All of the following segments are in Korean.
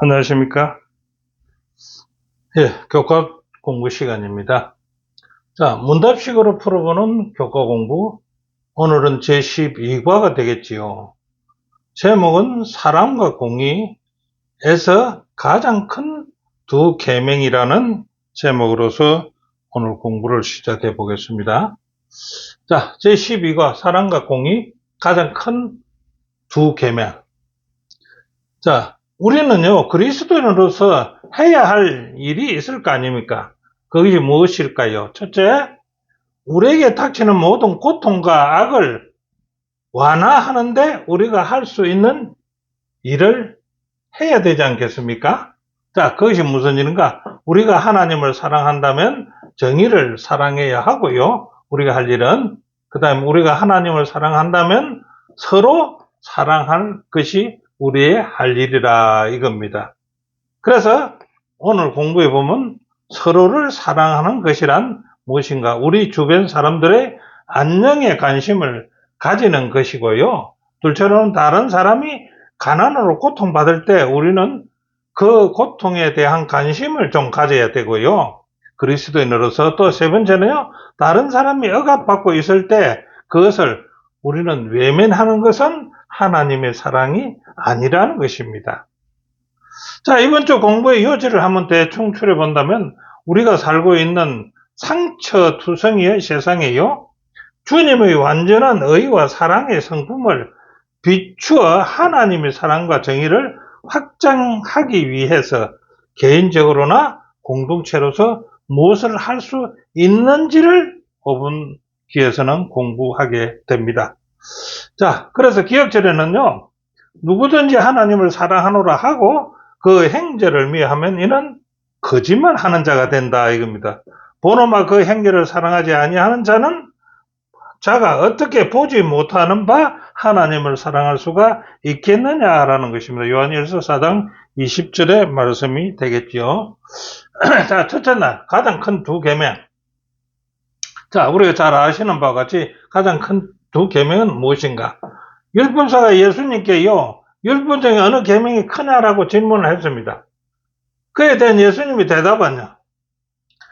안녕하십니까? 예, 교과 공부 시간입니다. 자, 문답식으로 풀어보는 교과 공부. 오늘은 제12과가 되겠지요. 제목은 사람과 공의에서 가장 큰 두 계명이라는 제목으로서 오늘 공부를 시작해 보겠습니다. 자, 제12과 사람과 공의 가장 큰 두 계명. 자, 우리는요, 그리스도인으로서 해야 할 일이 있을 거 아닙니까? 그것이 무엇일까요? 첫째, 우리에게 닥치는 모든 고통과 악을 완화하는데 우리가 할 수 있는 일을 해야 되지 않겠습니까? 자, 그것이 무슨 일인가? 우리가 하나님을 사랑한다면 정의를 사랑해야 하고요. 우리가 할 일은, 그 다음에 우리가 하나님을 사랑한다면 서로 사랑할 것이 우리의 할 일이라 이겁니다. 그래서 오늘 공부해 보면 서로를 사랑하는 것이란 무엇인가? 우리 주변 사람들의 안녕에 관심을 가지는 것이고요. 둘째로는 다른 사람이 가난으로 고통받을 때 우리는 그 고통에 대한 관심을 좀 가져야 되고요. 그리스도인으로서 또 세 번째는요. 다른 사람이 억압받고 있을 때 그것을 우리는 외면하는 것은 하나님의 사랑이 아니라는 것입니다. 자, 이번 주 공부의 요지를 한번 대충 추려본다면 우리가 살고 있는 상처투성이의 세상에요. 주님의 완전한 의와 사랑의 성품을 비추어 하나님의 사랑과 정의를 확장하기 위해서 개인적으로나 공동체로서 무엇을 할 수 있는지를 5분 기에서는 공부하게 됩니다. 자, 그래서 기억절에는요, 누구든지 하나님을 사랑하노라 하고 그 행제를 미하면 이는 거짓말하는 자가 된다 이겁니다. 본호마 그 행제를 사랑하지 아니하는 자는 자가 어떻게 보지 못하는 바 하나님을 사랑할 수가 있겠느냐라는 것입니다. 요한일서 4장 20절의 말씀이 되겠죠. 자, 첫째 날 가장 큰 두 계명. 자, 우리가 잘 아시는 바와 같이 가장 큰 두 계명은 무엇인가? 율법사가 예수님께요, 율법 중에 어느 계명이 크냐라고 질문을 했습니다. 그에 대한 예수님이 대답은요,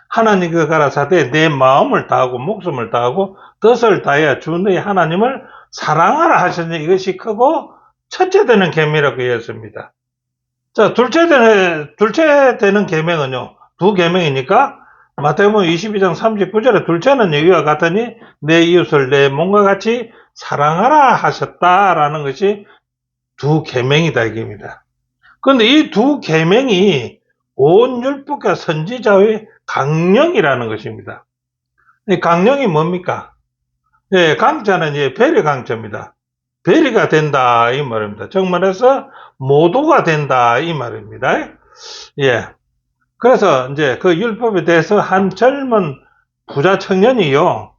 하나님께 가라사대 내 마음을 다하고 목숨을 다하고 뜻을 다하여 주 너희 하나님을 사랑하라 하셨니 이것이 크고 첫째 되는 계명이라고 했습니다. 자, 둘째 되는 계명은요, 두 계명이니까 마태복음 22장 39절에 둘째는 여기와 같으니 내 이웃을 내 몸과 같이 사랑하라 하셨다라는 것이 두 계명이다 이겁니다. 그런데 이 두 계명이 온 율법과 선지자의 강령이라는 것입니다. 이 강령이 뭡니까? 예, 강자는 예, 배려 강자입니다. 배려가 된다 이 말입니다. 정말해서 모도가 된다 이 말입니다. 예. 그래서 이제 그 율법에 대해서 한 젊은 부자 청년이요,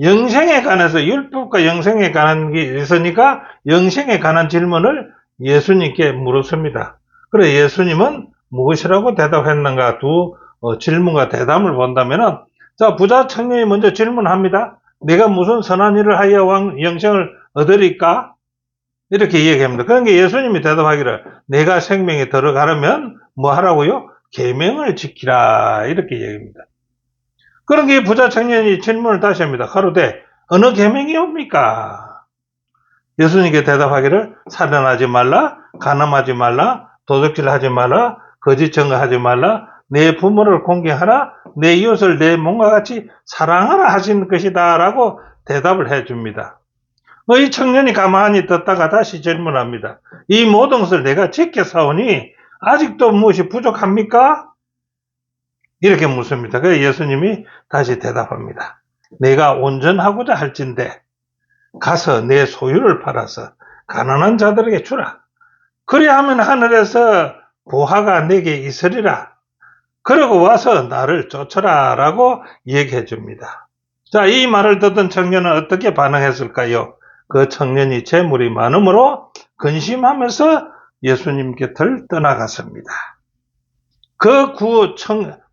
영생에 관해서 율법과 영생에 관한 게 있으니까 영생에 관한 질문을 예수님께 물었습니다. 그래 예수님은 무엇이라고 대답했는가? 두 질문과 대답을 본다면은, 자, 부자 청년이 먼저 질문합니다. 내가 무슨 선한 일을 하여 영생을 얻으리까? 이렇게 얘기합니다. 그러니까 예수님이 대답하기를 내가 생명에 들어가려면 뭐 하라고요? 계명을 지키라 이렇게 얘기합니다. 그러니까 이 부자 청년이 질문을 다시 합니다. 가로되 어느 계명이옵니까? 예수님께 대답하기를 살인하지 말라, 간음하지 말라, 도둑질하지 말라, 거짓 증거하지 말라, 내 부모를 공경하라, 내 이웃을 내 몸과 같이 사랑하라 하신 것이다 라고 대답을 해줍니다. 이 청년이 가만히 듣다가 다시 질문합니다. 이 모든 것을 내가 지켜사오니 아직도 무엇이 부족합니까? 이렇게 묻습니다. 그래서 예수님이 다시 대답합니다. 내가 온전하고자 할진대 가서 내 소유를 팔아서 가난한 자들에게 주라. 그리하면 하늘에서 보화가 내게 있으리라. 그러고 와서 나를 쫓아라 라고 얘기해 줍니다. 자, 이 말을 듣던 청년은 어떻게 반응했을까요? 그 청년이 재물이 많으므로 근심하면서 예수님 곁을 떠나갔습니다. 그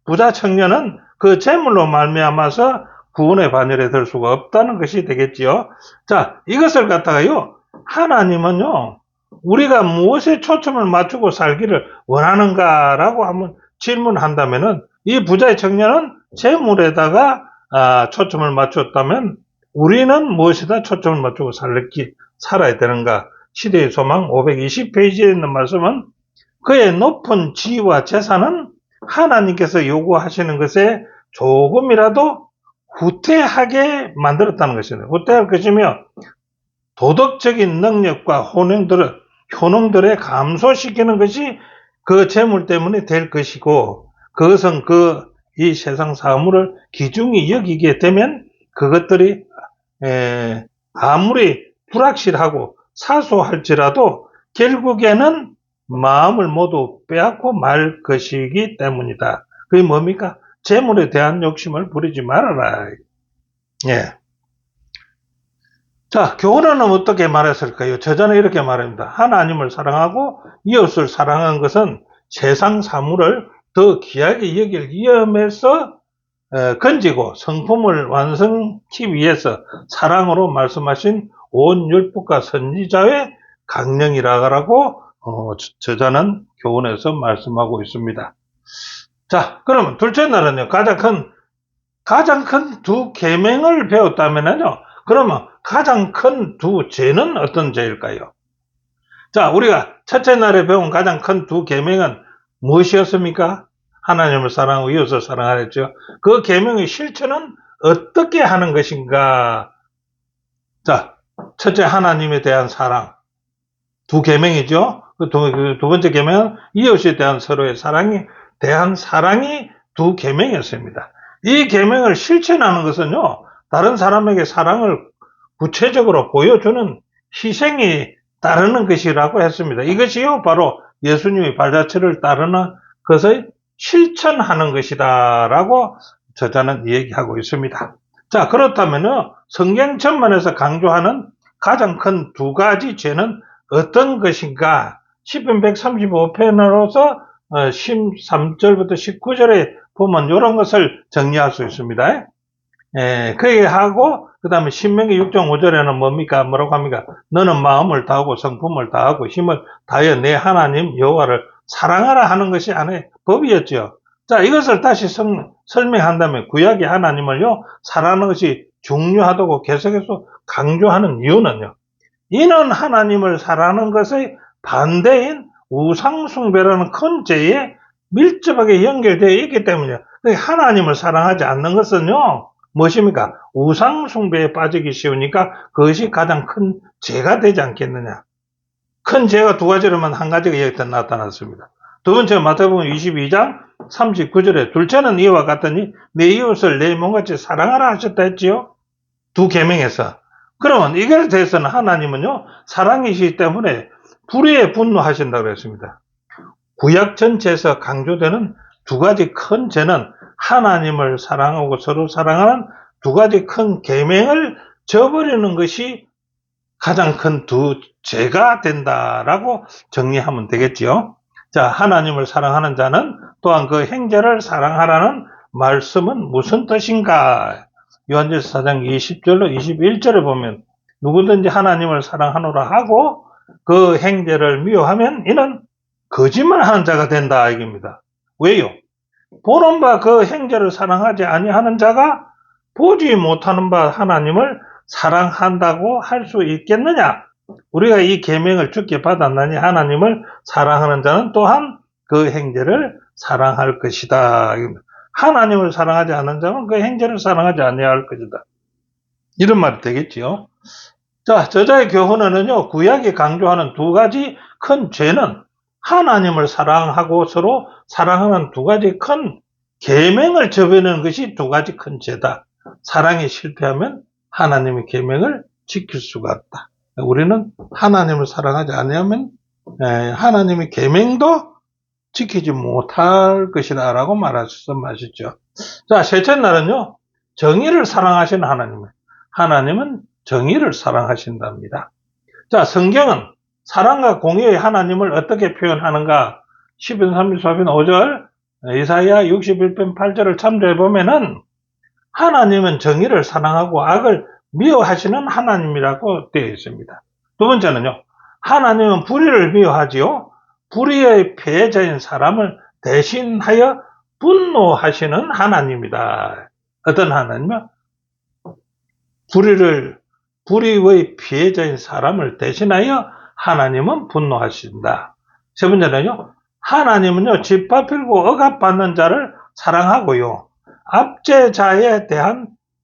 부자 청년은 그 재물로 말미암아서 구원의 반열에 들 수가 없다는 것이 되겠지요. 자, 이것을 갖다가요, 하나님은요, 우리가 무엇에 초점을 맞추고 살기를 원하는가라고 한번 질문한다면은 이 부자의 청년은 재물에다가 초점을 맞췄다면 우리는 무엇에다 초점을 맞추고 살아야 되는가? 시대의 소망 520페이지에 있는 말씀은 그의 높은 지위와 재산은 하나님께서 요구하시는 것에 조금이라도 후퇴하게 만들었다는 것이에요. 후퇴할 것이며 도덕적인 능력과 효능들을 감소시키는 것이 그 재물 때문에 될 것이고, 그것은 이 세상 사물을 귀중히 여기게 되면 그것들이 아무리 불확실하고 사소할지라도 결국에는 마음을 모두 빼앗고 말 것이기 때문이다. 그게 뭡니까? 재물에 대한 욕심을 부리지 말아라. 예. 자, 교훈은 어떻게 말했을까요? 저자는 이렇게 말합니다. 하나님을 사랑하고 이웃을 사랑하는 것은 세상 사물을 더 귀하게 여길 위험에서 건지고 성품을 완성하기 위해서 사랑으로 말씀하신 온 율법과 선지자의 강령이라고 저자는 교훈에서 말씀하고 있습니다. 자, 그러면 둘째 날은요, 가장 큰 두 계명을 배웠다면요, 그러면 가장 큰 두 죄는 어떤 죄일까요? 자, 우리가 첫째 날에 배운 가장 큰 두 계명은 무엇이었습니까? 하나님을 사랑하고 이웃을 사랑하랬죠. 그 계명의 실천은 어떻게 하는 것인가? 자, 첫째 하나님에 대한 사랑. 두 계명이죠. 두 번째 계명은 이웃에 대한 서로의 사랑이 두 계명이었습니다. 이 계명을 실천하는 것은요, 다른 사람에게 사랑을 구체적으로 보여주는 희생이 따르는 것이라고 했습니다. 이것이요, 바로 예수님의 발자취를 따르는 것을 실천하는 것이다라고 저자는 얘기하고 있습니다. 자, 그렇다면 성경 전반에서 강조하는 가장 큰 두 가지 죄는 어떤 것인가? 시편 135편으로서 13절부터 19절에 보면 이런 것을 정리할 수 있습니다. 그게 하고, 그 다음에 신명기 6.5절에는 뭡니까? 뭐라고 합니까? 너는 마음을 다하고 성품을 다하고 힘을 다하여 내 하나님 여호와를 사랑하라 하는 것이 안에 법이었죠. 자, 이것을 다시 설명한다면 구약의 하나님을요, 사랑하는 것이 중요하다고 계속해서 강조하는 이유는요, 이는 하나님을 사랑하는 것의 반대인 우상숭배라는 큰 죄에 밀접하게 연결되어 있기 때문이에요. 하나님을 사랑하지 않는 것은요, 무엇입니까? 우상숭배에 빠지기 쉬우니까 그것이 가장 큰 죄가 되지 않겠느냐. 큰 죄가 두 가지로만 한 가지가 여기서 나타났습니다. 두 번째 마태복음 22장 39절에 둘째는 이와 같으니 내 이웃을 내 몸같이 사랑하라 하셨다 했지요. 두 계명에서. 그러면 이것에 대해서는 하나님은요, 사랑이시기 때문에 불의에 분노하신다고 했습니다. 구약 전체에서 강조되는 두 가지 큰 죄는 하나님을 사랑하고 서로 사랑하는 두 가지 큰 계명을 저버리는 것이 가장 큰 두 죄가 된다라고 정리하면 되겠지요. 자, 하나님을 사랑하는 자는 또한 그 형제를 사랑하라는 말씀은 무슨 뜻인가? 요한일서 4장 20절로 21절에 보면 누구든지 하나님을 사랑하노라 하고 그 형제를 미워하면 이는 거짓말하는 자가 된다 이겁니다. 왜요? 보는 바 그 형제를 사랑하지 아니하는 자가 보지 못하는 바 하나님을 사랑한다고 할 수 있겠느냐? 우리가 이 계명을 주께 받았나니 하나님을 사랑하는 자는 또한 그 형제를 사랑할 것이다. 하나님을 사랑하지 않는 자는 그 형제를 사랑하지 아니할 것이다. 이런 말이 되겠지요. 자, 저자의 교훈은요, 구약이 강조하는 두 가지 큰 죄는 하나님을 사랑하고 서로 사랑하는 두 가지 큰 계명을 저버리는 것이 두 가지 큰 죄다. 사랑이 실패하면 하나님의 계명을 지킬 수가 없다. 우리는 하나님을 사랑하지 않으면 하나님의 계명도 지키지 못할 것이다 라고 말할 수 있는 맛이죠. 자, 셋째 날은요, 정의를 사랑하시는 하나님은 정의를 사랑하신답니다. 자, 성경은 사랑과 공의의 하나님을 어떻게 표현하는가? 시편 34편 5절, 이사야 61편 8절을 참조해 보면은 하나님은 정의를 사랑하고 악을 미워하시는 하나님이라고 되어 있습니다. 두 번째는요, 하나님은 불의를 미워하지요. 불의의 피해자인 사람을 대신하여 분노하시는 하나님이다. 어떤 하나님은 불의의 피해자인 사람을 대신하여 하나님은 분노하신다. 세 번째는요, 하나님은요, 짓밟히고 억압받는 자를 사랑하고요, 압제자에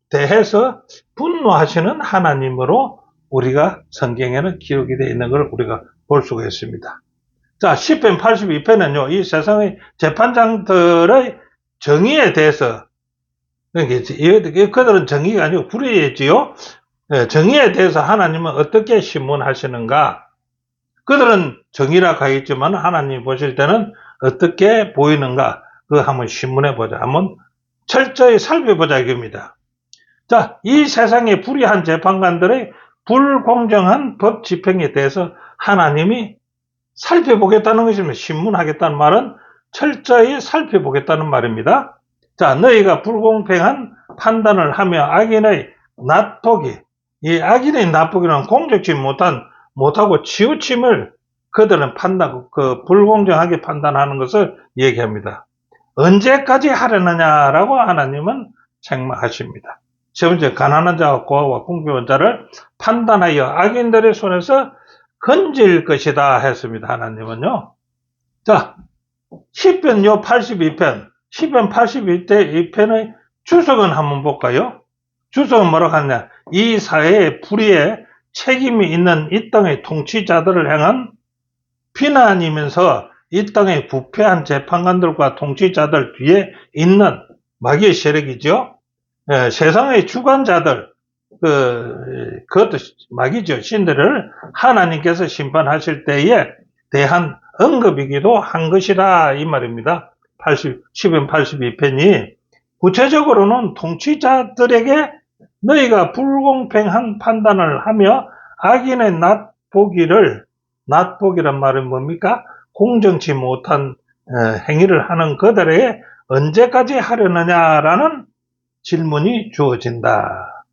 대해서 분노하시는 하나님으로 우리가 성경에는 기록이 되어 있는 걸 우리가 볼 수가 있습니다. 자, 시편 82편은요, 이 세상의 재판장들의 정의에 대해서, 그들은 정의가 아니고 불의했지요. 정의에 대해서 하나님은 어떻게 신문하시는가? 그들은 정의라고 하겠지만 하나님 보실 때는 어떻게 보이는가? 그거 한번 신문해 보자. 한번 철저히 살펴보자 이겁니다. 자, 이 세상의 불의한 재판관들의 불공정한 법 집행에 대해서 하나님이 살펴보겠다는 것입니다. 신문하겠다는 말은 철저히 살펴보겠다는 말입니다. 자, 너희가 불공평한 판단을 하며 악인의 낫보기, 이 악인의 낫보기는 공정치 못하고 치우침을 그들은 불공정하게 판단하는 것을 얘기합니다. 언제까지 하려느냐라고 하나님은 책망하십니다. 세 번째, 가난한 자와 고아와 궁핍한 자를 판단하여 악인들의 손에서 건질 것이다 했습니다. 하나님은요. 자, 시편 82편, 시편 82편의 주석은 한번 볼까요? 주석은 뭐라고 하느냐? 이 사회의 불의에 책임이 있는 이 땅의 통치자들을 향한 비난이면서 이 땅의 부패한 재판관들과 통치자들 뒤에 있는 마귀의 세력이죠. 세상의 주관자들, 그것도 마귀죠. 신들을 하나님께서 심판하실 때에 대한 언급이기도 한 것이다 이 말입니다. 시편 82편이 구체적으로는 통치자들에게 너희가 불공평한 판단을 하며 악인의 낫보기란 말은 뭡니까? 공정치 못한 행위를 하는 그들에게 언제까지 하려느냐라는 질문이 주어진다.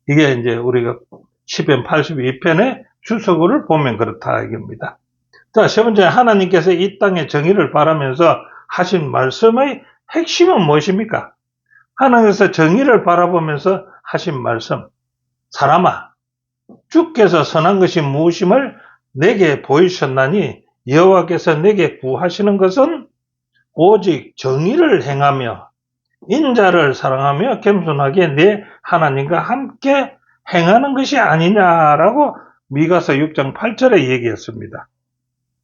이게 이제 우리가 시편 82편의 주석을 보면 그렇다 이겁니다. 자, 세 번째, 하나님께서 이 땅의 정의를 바라면서 하신 말씀의 핵심은 무엇입니까? 하나님께서 정의를 바라보면서 하신 말씀. 사람아, 주께서 선한 것이 무엇임을 내게 보이셨나니 여호와께서 내게 구하시는 것은 오직 정의를 행하며 인자를 사랑하며 겸손하게 내 하나님과 함께 행하는 것이 아니냐라고 미가서 6장 8절에 얘기했습니다.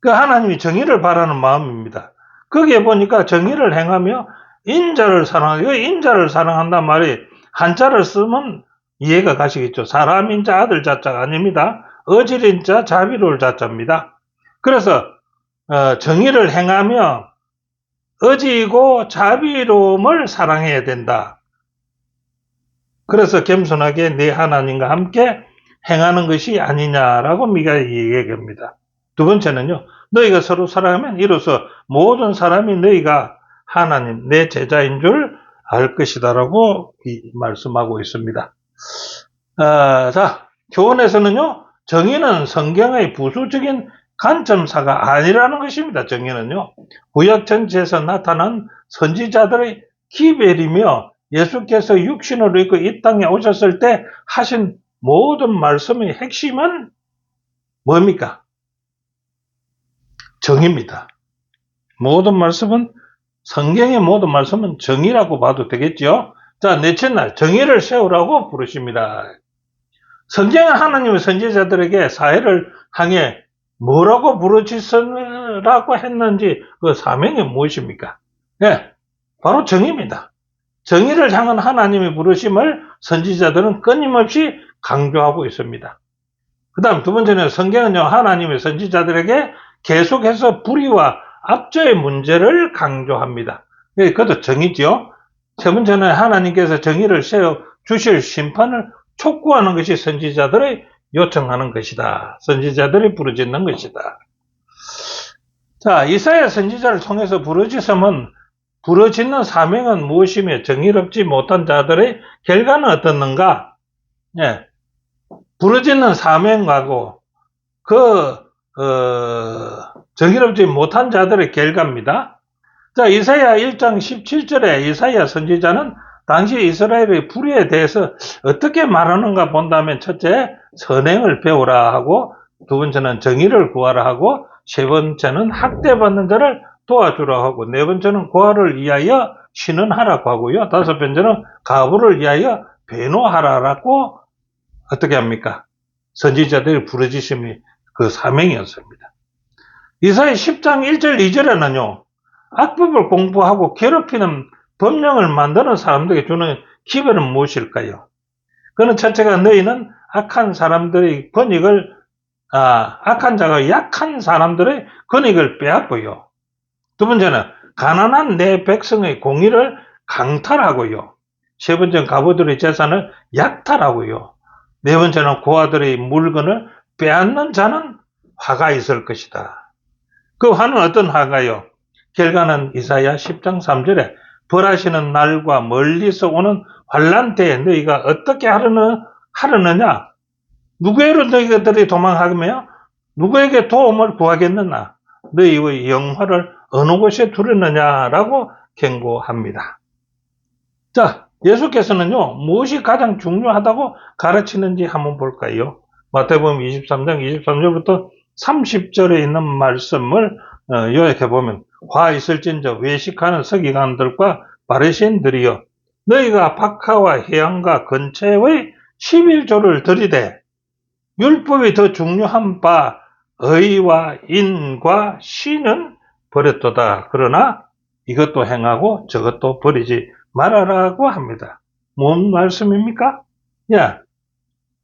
그 하나님이 정의를 바라는 마음입니다. 거기에 보니까 정의를 행하며 인자를 사랑하고, 인자를 사랑한단 말이 한자를 쓰면 이해가 가시겠죠. 사람인자 아들 자자가 아닙니다. 어질인자 자비로울 자자입니다. 그래서 정의를 행하며 어지고 자비로움을 사랑해야 된다. 그래서 겸손하게 내 하나님과 함께 행하는 것이 아니냐라고 미가 얘기합니다. 두 번째는요, 너희가 서로 사랑하면 이로써 모든 사람이 너희가 하나님 내 제자인 줄 알 것이다라고 말씀하고 있습니다. 자, 교훈에서는요, 정의는 성경의 부수적인 관점사가 아니라는 것입니다. 정의는요, 구약 전체에서 나타난 선지자들의 기별이며 예수께서 육신을 입고 이 땅에 오셨을 때 하신 모든 말씀의 핵심은 뭡니까? 정의입니다. 모든 말씀은, 성경의 모든 말씀은 정의라고 봐도 되겠죠. 자, 넷째 날 정의를 세우라고 부르십니다. 성경은 하나님의 선지자들에게 사회를 향해 뭐라고 부르짖으라고 했는지 그 사명이 무엇입니까? 네, 바로 정의입니다. 정의를 향한 하나님의 부르심을 선지자들은 끊임없이 강조하고 있습니다. 그 다음 두 번째는 성경은요, 하나님의 선지자들에게 계속해서 불의와 압제의 문제를 강조합니다. 그것도 정의죠. 세 번째는 하나님께서 정의를 세워 주실 심판을 촉구하는 것이 선지자들의 요청하는 것이다. 선지자들이 부르짖는 것이다. 자, 이사야 선지자를 통해서 부르짖는 사명은 무엇이며 정의롭지 못한 자들의 결과는 어떻는가? 부르짖는 사명하고 정의롭지 못한 자들의 결과입니다. 자, 이사야 1장 17절에 이사야 선지자는 당시 이스라엘의 불의에 대해서 어떻게 말하는가 본다면, 첫째, 선행을 배우라 하고, 두 번째는 정의를 구하라 하고, 세 번째는 학대받는 자를 도와주라 하고, 네 번째는 고아를 위하여 신원하라고 하고요, 다섯 번째는 가부를 위하여 배노하라라고 어떻게 합니까? 선지자들의 부르짖음이 그 사명이었습니다. 이사야 10장 1절 2절에는요, 악법을 공부하고 괴롭히는 법령을 만드는 사람들에게 주는 기별은 무엇일까요? 그는 첫째가 너희는 악한 자가 약한 사람들의 권익을 빼앗고요. 두 번째는 가난한 내 백성의 공의를 강탈하고요. 세 번째는 가부들의 재산을 약탈하고요. 네 번째는 고아들의 물건을 빼앗는 자는 화가 있을 것이다. 그 화는 어떤 화가요? 결과는 이사야 10장 3절에 벌하시는 날과 멀리서 오는 환난 때에 너희가 어떻게 하려느냐? 누구에게로 너희들이 도망하며 누구에게 도움을 구하겠느냐? 너희의 영화를 어느 곳에 두려느냐라고 경고합니다. 자, 예수께서는요, 무엇이 가장 중요하다고 가르치는지 한번 볼까요? 마태복음 23장 23절부터 30절에 있는 말씀을 요약해보면, 화 있을진저 외식하는 서기관들과 바리새인들이여, 너희가 박하와 해양과 근처의 11조를 들이되 율법이 더 중요한 바 의와 인과 신은 버렸도다. 그러나 이것도 행하고 저것도 버리지 말아라고 합니다. 뭔 말씀입니까? 야,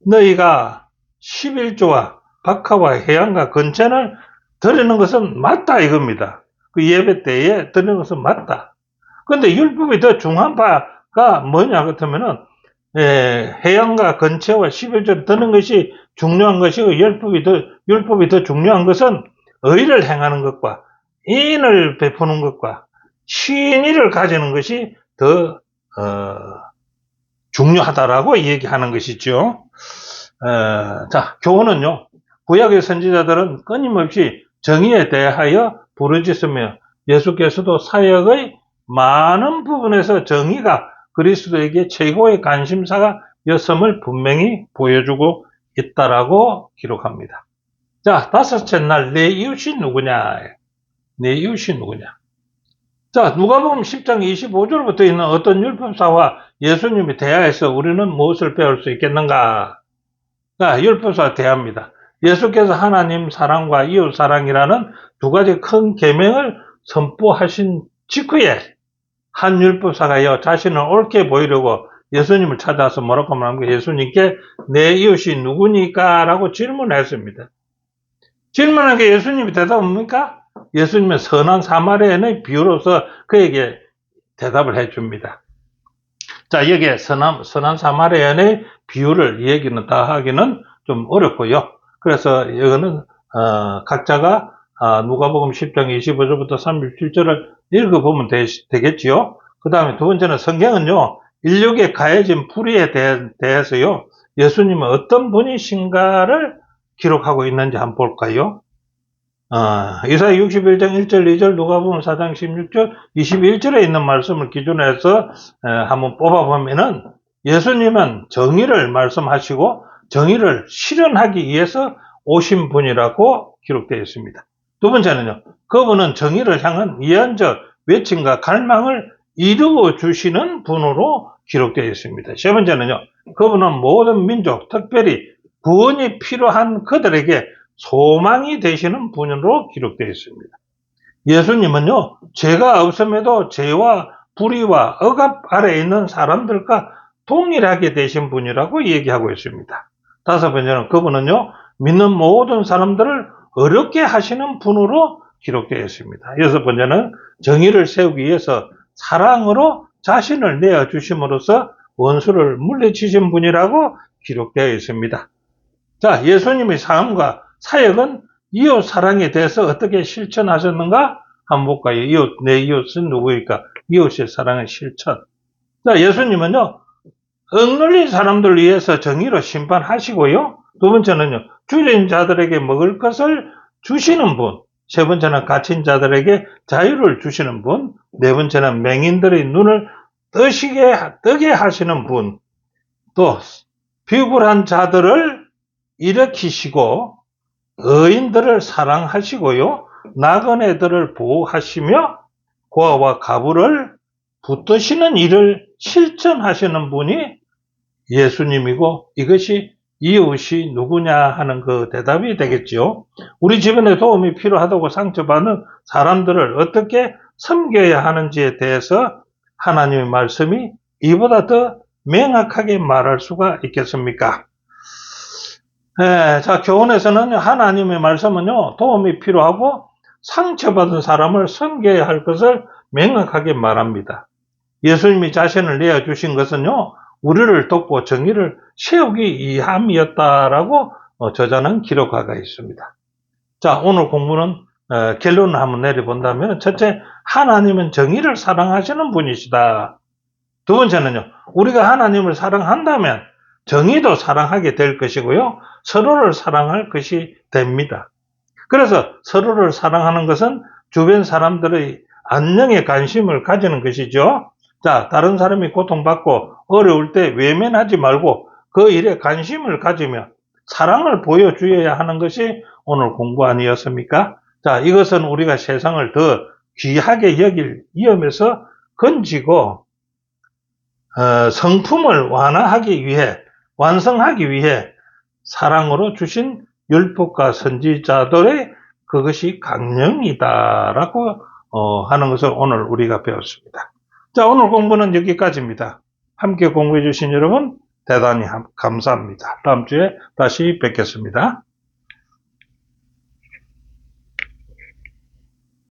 너희가 11조와 박하와 해양과 근처를 드리는 것은 맞다 이겁니다. 그 예배 때에 드리는 것은 맞다. 그런데 율법이 더 중요한 바가 뭐냐 그렇다면은 해양과 근처와 11조를 드리는 것이 중요한 것이고, 율법이 더 중요한 것은 의를 행하는 것과 인을 베푸는 것과 신의를 가지는 것이 더 중요하다라고 얘기하는 것이죠. 자, 교훈은요, 구약의 선지자들은 끊임없이 정의에 대하여 부르짖으며 예수께서도 사역의 많은 부분에서 정의가 그리스도에게 최고의 관심사가 였음을 분명히 보여주고 있다라고 기록합니다. 자, 다섯째 날 내 이웃이 누구냐? 내 이웃이 누구냐? 자, 누가복음 10장 25절부터 있는 어떤 율법사와 예수님이 대화해서 우리는 무엇을 배울 수 있겠는가? 자, 율법사와 대화입니다. 예수께서 하나님 사랑과 이웃 사랑이라는 두 가지 큰 계명을 선포하신 직후에 한 율법사가요, 자신을 옳게 보이려고 예수님을 찾아서 뭐라고 말합니까? 예수님께 내 이웃이 누구니까? 라고 질문했습니다. 질문한 게 예수님이 대답은 뭡니까? 예수님은 선한 사마리아인의 비유로서 그에게 대답을 해줍니다. 자, 여기에 선한 사마리아인의 비유를 이 얘기는 다 하기는 좀 어렵고요. 그래서 이거는 각자가 누가복음 10장 25절부터 37절을 읽어보면 되겠지요. 그 다음에 두 번째는 성경은요, 인류에 가해진 불의에 대해서요, 예수님은 어떤 분이신가를 기록하고 있는지 한번 볼까요? 이사야 61장 1절 2절, 누가복음 4장 16절 21절에 있는 말씀을 기준으로 해서 한번 뽑아보면은, 예수님은 정의를 말씀하시고 정의를 실현하기 위해서 오신 분이라고 기록되어 있습니다. 두 번째는요, 그분은 정의를 향한 예언적 외침과 갈망을 이루어 주시는 분으로 기록되어 있습니다. 세 번째는요, 그분은 모든 민족, 특별히 구원이 필요한 그들에게 소망이 되시는 분으로 기록되어 있습니다. 예수님은요, 죄가 없음에도 죄와 불의와 억압 아래에 있는 사람들과 동일하게 되신 분이라고 얘기하고 있습니다. 다섯 번째는 그분은요, 믿는 모든 사람들을 어렵게 하시는 분으로 기록되어 있습니다. 여섯 번째는 정의를 세우기 위해서 사랑으로 자신을 내어주심으로써 원수를 물리치신 분이라고 기록되어 있습니다. 자, 예수님의 삶과 사역은 이웃 사랑에 대해서 어떻게 실천하셨는가? 한번 볼까요? 내 이웃은 누구일까? 이웃의 사랑의 실천. 자, 예수님은요, 억눌린 사람들 위해서 정의로 심판하시고요, 두 번째는요, 줄인 자들에게 먹을 것을 주시는 분. 세 번째는 갇힌 자들에게 자유를 주시는 분. 네 번째는 맹인들의 눈을 뜨게 하시는 분. 또 비굴한 자들을 일으키시고 의인들을 사랑하시고요. 나그네들을 보호하시며 고아와 가부를 붙드시는 일을 실천하시는 분이 예수님이고 이것이 이웃이 누구냐 하는 그 대답이 되겠지요. 우리 주변에 도움이 필요하다고 상처받는 사람들을 어떻게 섬겨야 하는지에 대해서 하나님의 말씀이 이보다 더 명확하게 말할 수가 있겠습니까? 자, 교훈에서는 하나님의 말씀은요, 도움이 필요하고 상처받은 사람을 섬겨야 할 것을 명확하게 말합니다. 예수님이 자신을 내어주신 것은요, 우리를 돕고 정의를 세우기 위함이었다라고 저자는 기록하고 있습니다. 자, 오늘 공부는 결론을 한번 내려본다면, 첫째, 하나님은 정의를 사랑하시는 분이시다. 두 번째는요, 우리가 하나님을 사랑한다면 정의도 사랑하게 될 것이고요, 서로를 사랑할 것이 됩니다. 그래서 서로를 사랑하는 것은 주변 사람들의 안녕에 관심을 가지는 것이죠. 자, 다른 사람이 고통받고 어려울 때 외면하지 말고 그 일에 관심을 가지며 사랑을 보여주어야 하는 것이 오늘 공부 아니었습니까? 자, 이것은 우리가 세상을 더 귀하게 여길 위험에서 건지고 성품을 완성하기 위해 사랑으로 주신 율법과 선지자들의 그것이 강령이다라고 하는 것을 오늘 우리가 배웠습니다. 자, 오늘 공부는 여기까지입니다. 함께 공부해 주신 여러분 대단히 감사합니다. 다음 주에 다시 뵙겠습니다.